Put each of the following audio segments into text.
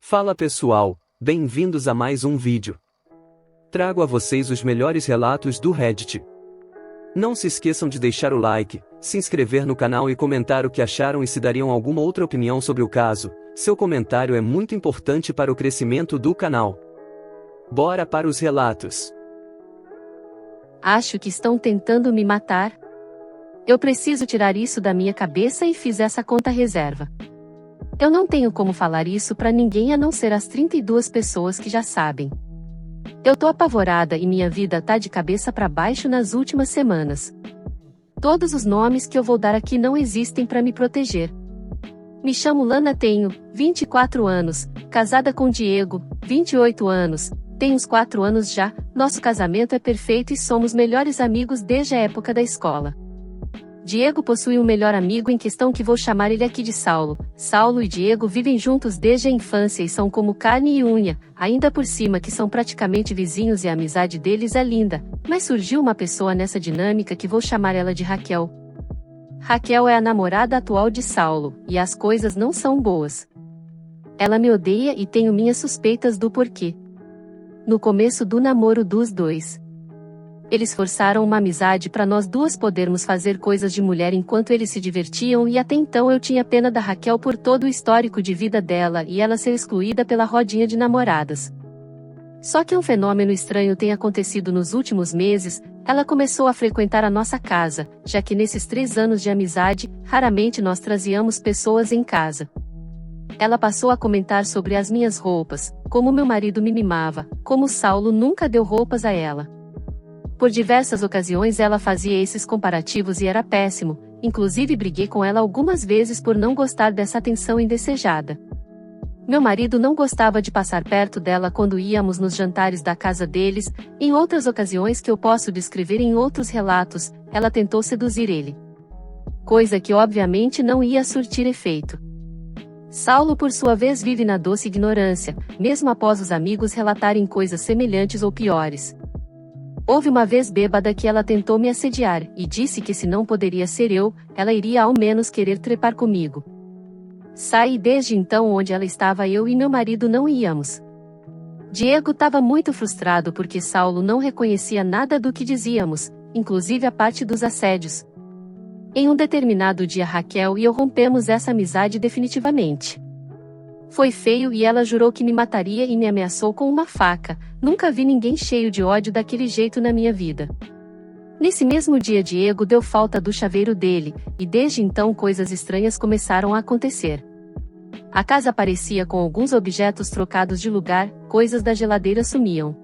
Fala pessoal, bem-vindos a mais um vídeo. Trago a vocês os melhores relatos do Reddit. Não se esqueçam de deixar o like, se inscrever no canal e comentar o que acharam e se dariam alguma outra opinião sobre o caso. Seu comentário é muito importante para o crescimento do canal. Bora para os relatos. Acho que estão tentando me matar. Eu preciso tirar isso da minha cabeça e fiz essa conta reserva. Eu não tenho como falar isso pra ninguém a não ser as 32 pessoas que já sabem. Eu tô apavorada e minha vida tá de cabeça pra baixo nas últimas semanas. Todos os nomes que eu vou dar aqui não existem pra me proteger. Me chamo Lana, tenho 24 anos, casada com Diego, 28 anos, tenho uns 4 anos já, nosso casamento é perfeito e somos melhores amigos desde a época da escola. Diego possui um melhor amigo em questão que vou chamar ele aqui de Saulo. Saulo e Diego vivem juntos desde a infância e são como carne e unha, ainda por cima que são praticamente vizinhos e a amizade deles é linda, mas surgiu uma pessoa nessa dinâmica que vou chamar ela de Raquel. Raquel é a namorada atual de Saulo, e as coisas não são boas. Ela me odeia e tenho minhas suspeitas do porquê. No começo do namoro dos dois, eles forçaram uma amizade para nós duas podermos fazer coisas de mulher enquanto eles se divertiam e até então eu tinha pena da Raquel por todo o histórico de vida dela e ela ser excluída pela rodinha de namoradas. Só que um fenômeno estranho tem acontecido nos últimos meses, ela começou a frequentar a nossa casa, já que nesses 3 anos de amizade, raramente nós trazíamos pessoas em casa. Ela passou a comentar sobre as minhas roupas, como meu marido me mimava, como Saulo nunca deu roupas a ela. Por diversas ocasiões ela fazia esses comparativos e era péssimo, inclusive briguei com ela algumas vezes por não gostar dessa atenção indesejada. Meu marido não gostava de passar perto dela quando íamos nos jantares da casa deles, em outras ocasiões que eu posso descrever em outros relatos, ela tentou seduzir ele. Coisa que obviamente não ia surtir efeito. Saulo por sua vez vive na doce ignorância, mesmo após os amigos relatarem coisas semelhantes ou piores. Houve uma vez bêbada que ela tentou me assediar, e disse que se não poderia ser eu, ela iria ao menos querer trepar comigo. Saí desde então onde ela estava eu e meu marido não íamos. Diego estava muito frustrado porque Saulo não reconhecia nada do que dizíamos, inclusive a parte dos assédios. Em um determinado dia Raquel e eu rompemos essa amizade definitivamente. Foi feio e ela jurou que me mataria e me ameaçou com uma faca. Nunca vi ninguém cheio de ódio daquele jeito na minha vida. Nesse mesmo dia Diego deu falta do chaveiro dele, e desde então coisas estranhas começaram a acontecer. A casa aparecia com alguns objetos trocados de lugar, coisas da geladeira sumiam.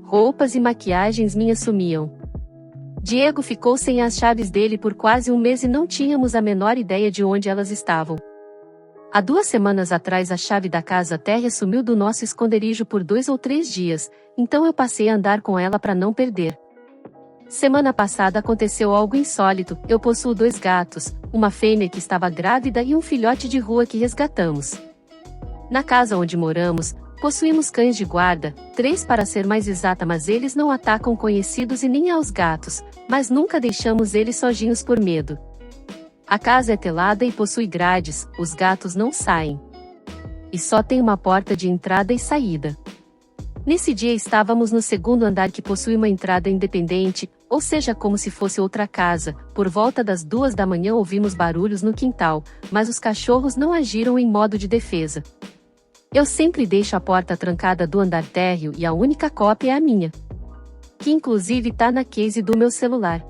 Roupas e maquiagens minhas sumiam. Diego ficou sem as chaves dele por quase um mês e não tínhamos a menor ideia de onde elas estavam. Há 2 semanas atrás a chave da casa térrea sumiu do nosso esconderijo por 2 ou 3 dias, então eu passei a andar com ela para não perder. Semana passada aconteceu algo insólito, eu possuo 2 gatos, uma fêmea que estava grávida e um filhote de rua que resgatamos. Na casa onde moramos, possuímos cães de guarda, 3 para ser mais exata, mas eles não atacam conhecidos e nem aos gatos, mas nunca deixamos eles sozinhos por medo. A casa é telada e possui grades, os gatos não saem. E só tem uma porta de entrada e saída. Nesse dia estávamos no 2º andar que possui uma entrada independente, ou seja como se fosse outra casa. Por volta das 2 da manhã ouvimos barulhos no quintal, mas os cachorros não agiram em modo de defesa. Eu sempre deixo a porta trancada do andar térreo e a única cópia é a minha, que inclusive tá na case do meu celular.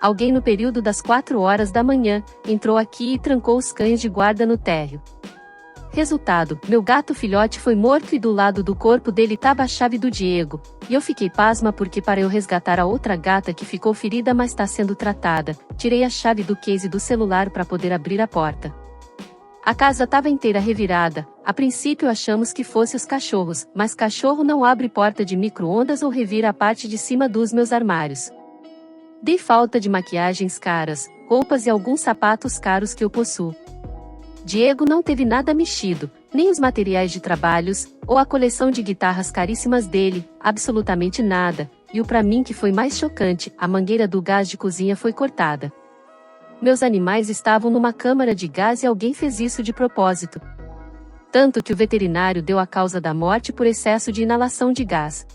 Alguém no período das 4 horas da manhã, entrou aqui e trancou os cães de guarda no térreo. Resultado, meu gato filhote foi morto e do lado do corpo dele estava a chave do Diego, e eu fiquei pasma porque para eu resgatar a outra gata que ficou ferida mas está sendo tratada, tirei a chave do case do celular para poder abrir a porta. A casa estava inteira revirada, a princípio achamos que fosse os cachorros, mas cachorro não abre porta de micro-ondas ou revira a parte de cima dos meus armários. Dei falta de maquiagens caras, roupas e alguns sapatos caros que eu possuo. Diego não teve nada mexido, nem os materiais de trabalhos, ou a coleção de guitarras caríssimas dele, absolutamente nada, e o pra mim que foi mais chocante, a mangueira do gás de cozinha foi cortada. Meus animais estavam numa câmara de gás e alguém fez isso de propósito. Tanto que o veterinário deu a causa da morte por excesso de inalação de gás.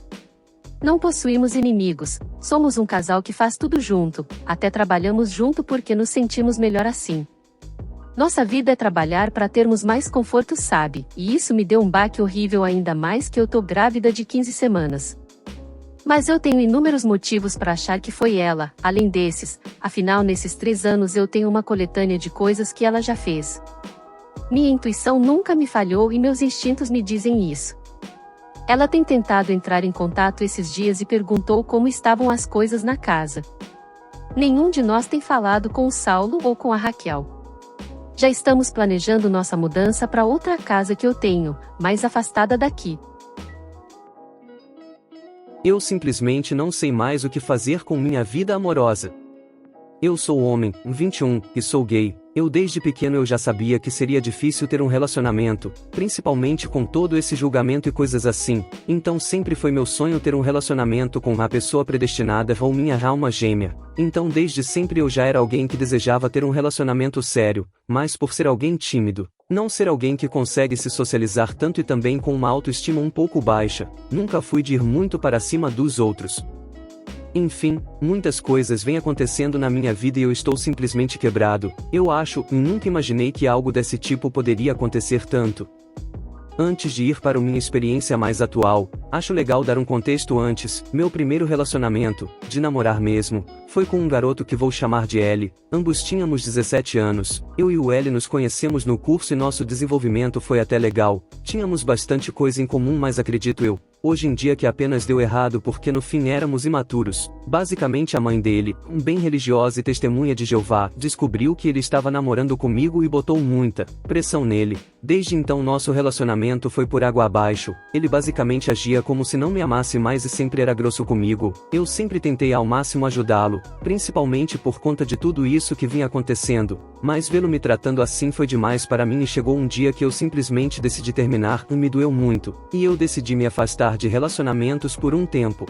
Não possuímos inimigos, somos um casal que faz tudo junto, até trabalhamos junto porque nos sentimos melhor assim. Nossa vida é trabalhar para termos mais conforto, sabe? E isso me deu um baque horrível, ainda mais que eu tô grávida de 15 semanas. Mas eu tenho inúmeros motivos para achar que foi ela, além desses, afinal nesses 3 anos eu tenho uma coletânea de coisas que ela já fez. Minha intuição nunca me falhou e meus instintos me dizem isso. Ela tem tentado entrar em contato esses dias e perguntou como estavam as coisas na casa. Nenhum de nós tem falado com o Saulo ou com a Raquel. Já estamos planejando nossa mudança para outra casa que eu tenho, mais afastada daqui. Eu simplesmente não sei mais o que fazer com minha vida amorosa. Eu sou homem, 21, e sou gay. Desde pequeno eu já sabia que seria difícil ter um relacionamento, principalmente com todo esse julgamento e coisas assim, então sempre foi meu sonho ter um relacionamento com a pessoa predestinada ou minha alma gêmea. Então desde sempre eu já era alguém que desejava ter um relacionamento sério, mas por ser alguém tímido, não ser alguém que consegue se socializar tanto e também com uma autoestima um pouco baixa, nunca fui de ir muito para cima dos outros. Enfim, muitas coisas vêm acontecendo na minha vida e eu estou simplesmente quebrado. Eu acho e nunca imaginei que algo desse tipo poderia acontecer tanto. Antes de ir para minha experiência mais atual, acho legal dar um contexto antes. Meu primeiro relacionamento, de namorar mesmo, foi com um garoto que vou chamar de L. Ambos tínhamos 17 anos. Eu e o L nos conhecemos no curso e nosso desenvolvimento foi até legal. Tínhamos bastante coisa em comum, mas acredito eu, hoje em dia, que apenas deu errado porque no fim éramos imaturos. Basicamente a mãe dele, bem religiosa e testemunha de Jeová, descobriu que ele estava namorando comigo e botou muita pressão nele. Desde então nosso relacionamento foi por água abaixo. Ele basicamente agia como se não me amasse mais e sempre era grosso comigo. Eu sempre tentei ao máximo ajudá-lo, principalmente por conta de tudo isso que vinha acontecendo, mas vê-lo me tratando assim foi demais para mim e chegou um dia que eu simplesmente decidi terminar e me doeu muito, e eu decidi me afastar de relacionamentos por um tempo.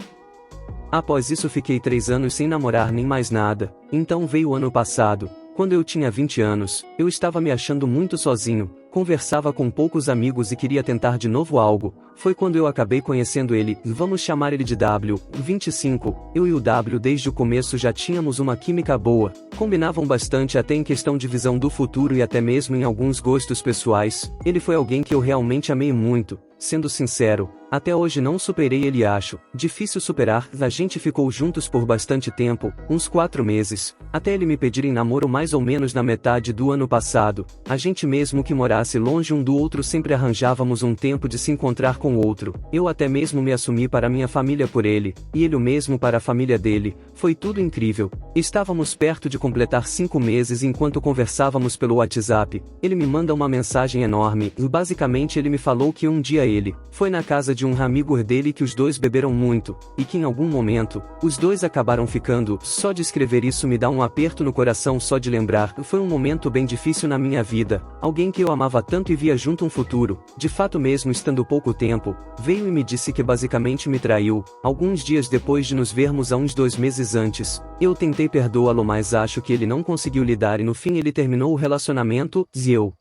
Após isso fiquei 3 anos sem namorar nem mais nada, então veio o ano passado. Quando eu tinha 20 anos, eu estava me achando muito sozinho, conversava com poucos amigos e queria tentar de novo algo. Foi quando eu acabei conhecendo ele, vamos chamar ele de W, 25. Eu e o W desde o começo já tínhamos uma química boa, combinavam bastante até em questão de visão do futuro e até mesmo em alguns gostos pessoais. Ele foi alguém que eu realmente amei muito. Sendo sincero, até hoje não superei ele, acho difícil superar. A gente ficou juntos por bastante tempo, uns 4 meses, até ele me pedir em namoro mais ou menos na metade do ano passado. A gente mesmo que morasse longe um do outro sempre arranjávamos um tempo de se encontrar com o outro. Eu até mesmo me assumi para minha família por ele, e ele o mesmo para a família dele. Foi tudo incrível. Estávamos perto de completar 5 meses enquanto conversávamos pelo WhatsApp. Ele me manda uma mensagem enorme, e basicamente ele me falou que um dia ele foi na casa de um amigo dele que os dois beberam muito, e que em algum momento, os dois acabaram ficando. Só de escrever isso me dá um aperto no coração só de lembrar. Foi um momento bem difícil na minha vida, alguém que eu amava tanto e via junto um futuro, de fato mesmo estando pouco tempo, veio e me disse que basicamente me traiu, alguns dias depois de nos vermos há uns 2 meses antes. Eu tentei perdoá-lo, mas acho que ele não conseguiu lidar e no fim ele terminou o relacionamento, e eu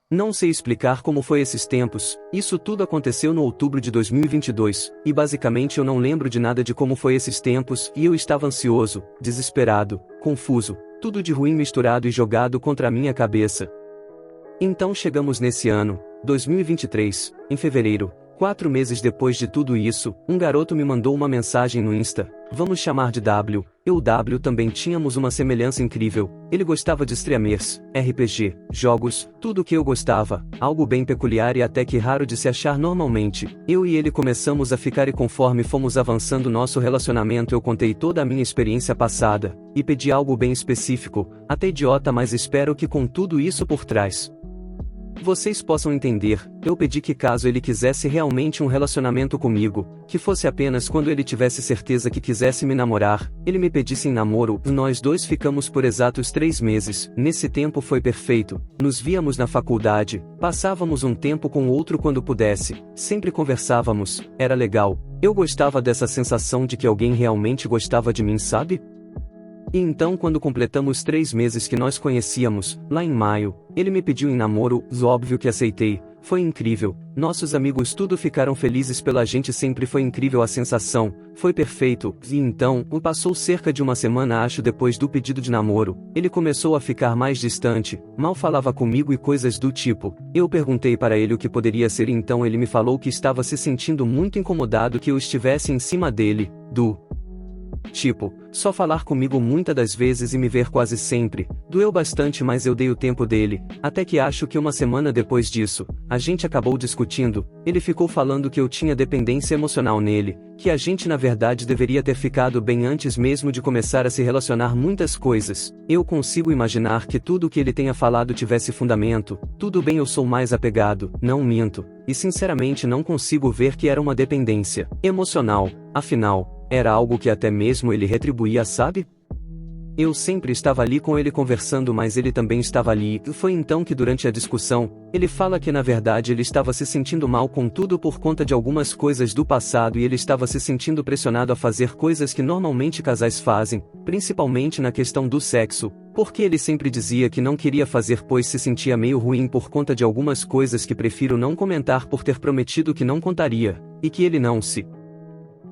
não sei explicar como foi esses tempos. Isso tudo aconteceu no outubro de 2022, e basicamente eu não lembro de nada de como foi esses tempos, e eu estava ansioso, desesperado, confuso, tudo de ruim misturado e jogado contra a minha cabeça. Então chegamos nesse ano, 2023, em fevereiro, 4 meses depois de tudo isso, um garoto me mandou uma mensagem no Insta, vamos chamar de W. Eu e o W também tínhamos uma semelhança incrível. Ele gostava de streamers, RPG, jogos, tudo o que eu gostava, algo bem peculiar e até que raro de se achar normalmente. Eu e ele começamos a ficar e conforme fomos avançando nosso relacionamento eu contei toda a minha experiência passada, e pedi algo bem específico, até idiota, mas espero que com tudo isso por trás vocês possam entender. Eu pedi que caso ele quisesse realmente um relacionamento comigo, que fosse apenas quando ele tivesse certeza que quisesse me namorar, ele me pedisse em namoro. Nós dois ficamos por exatos 3 meses, nesse tempo foi perfeito, nos víamos na faculdade, passávamos um tempo com o outro quando pudesse, sempre conversávamos, era legal, eu gostava dessa sensação de que alguém realmente gostava de mim, sabe? E então quando completamos 3 meses que nós conhecíamos, lá em maio, ele me pediu em namoro, óbvio que aceitei. Foi incrível, nossos amigos tudo ficaram felizes pela gente, sempre foi incrível a sensação, foi perfeito, e então, passou cerca de uma semana acho depois do pedido de namoro, ele começou a ficar mais distante, mal falava comigo e coisas do tipo, eu perguntei para ele o que poderia ser, então ele me falou que estava se sentindo muito incomodado que eu estivesse em cima dele, tipo, só falar comigo muitas das vezes e me ver quase sempre, doeu bastante, mas eu dei o tempo dele, até que acho que uma semana depois disso, a gente acabou discutindo, ele ficou falando que eu tinha dependência emocional nele, que a gente na verdade deveria ter ficado bem antes mesmo de começar a se relacionar muitas coisas, eu consigo imaginar que tudo o que ele tenha falado tivesse fundamento, tudo bem, eu sou mais apegado, não minto, e sinceramente não consigo ver que era uma dependência emocional, afinal, era algo que até mesmo ele retribuía, sabe? Eu sempre estava ali com ele conversando, mas ele também estava ali, e foi então que durante a discussão, ele fala que na verdade ele estava se sentindo mal com tudo por conta de algumas coisas do passado e ele estava se sentindo pressionado a fazer coisas que normalmente casais fazem, principalmente na questão do sexo, porque ele sempre dizia que não queria fazer pois se sentia meio ruim por conta de algumas coisas que prefiro não comentar por ter prometido que não contaria, e que ele não se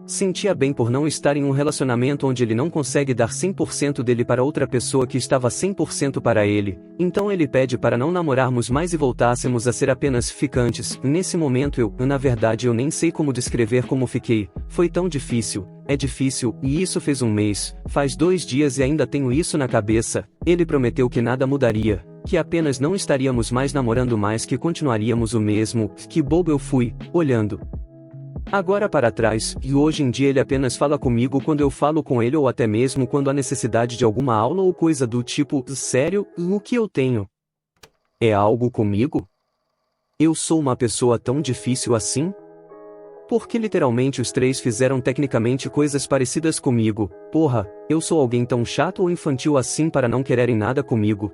sentia bem por não estar em um relacionamento onde ele não consegue dar 100% dele para outra pessoa que estava 100% para ele, então ele pede para não namorarmos mais e voltássemos a ser apenas ficantes. Nesse momento na verdade eu nem sei como descrever como fiquei, foi tão difícil, é difícil, e isso fez um mês, faz 2 dias e ainda tenho isso na cabeça. Ele prometeu que nada mudaria, que apenas não estaríamos mais namorando, mas que continuaríamos o mesmo. Que bobo eu fui, olhando agora para trás, e hoje em dia ele apenas fala comigo quando eu falo com ele ou até mesmo quando há necessidade de alguma aula ou coisa do tipo. Sério, o que eu tenho? É algo comigo? Eu sou uma pessoa tão difícil assim? Porque literalmente os 3 fizeram tecnicamente coisas parecidas comigo. Porra, eu sou alguém tão chato ou infantil assim para não quererem nada comigo?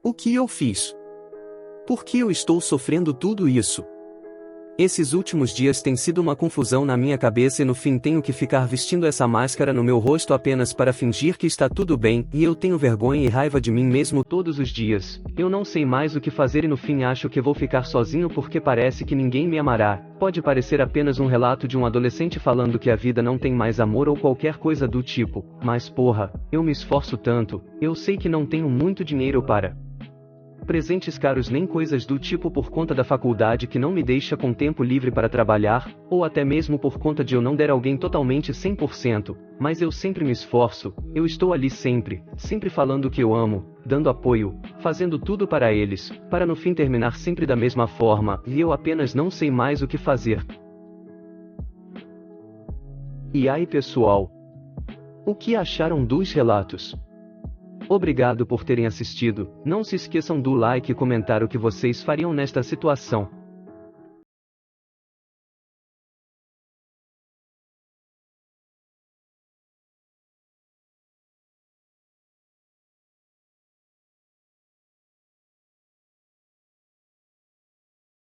O que eu fiz? Por que eu estou sofrendo tudo isso? Esses últimos dias tem sido uma confusão na minha cabeça e no fim tenho que ficar vestindo essa máscara no meu rosto apenas para fingir que está tudo bem, e eu tenho vergonha e raiva de mim mesmo todos os dias. Eu não sei mais o que fazer e no fim acho que vou ficar sozinho porque parece que ninguém me amará. Pode parecer apenas um relato de um adolescente falando que a vida não tem mais amor ou qualquer coisa do tipo, mas porra, eu me esforço tanto, eu sei que não tenho muito dinheiro para presentes caros nem coisas do tipo por conta da faculdade que não me deixa com tempo livre para trabalhar, ou até mesmo por conta de eu não der alguém totalmente 100%, mas eu sempre me esforço, eu estou ali sempre falando que eu amo, dando apoio, fazendo tudo para eles, para no fim terminar sempre da mesma forma, e eu apenas não sei mais o que fazer. E aí pessoal? O que acharam dos relatos? Obrigado por terem assistido, não se esqueçam do like e comentar o que vocês fariam nesta situação.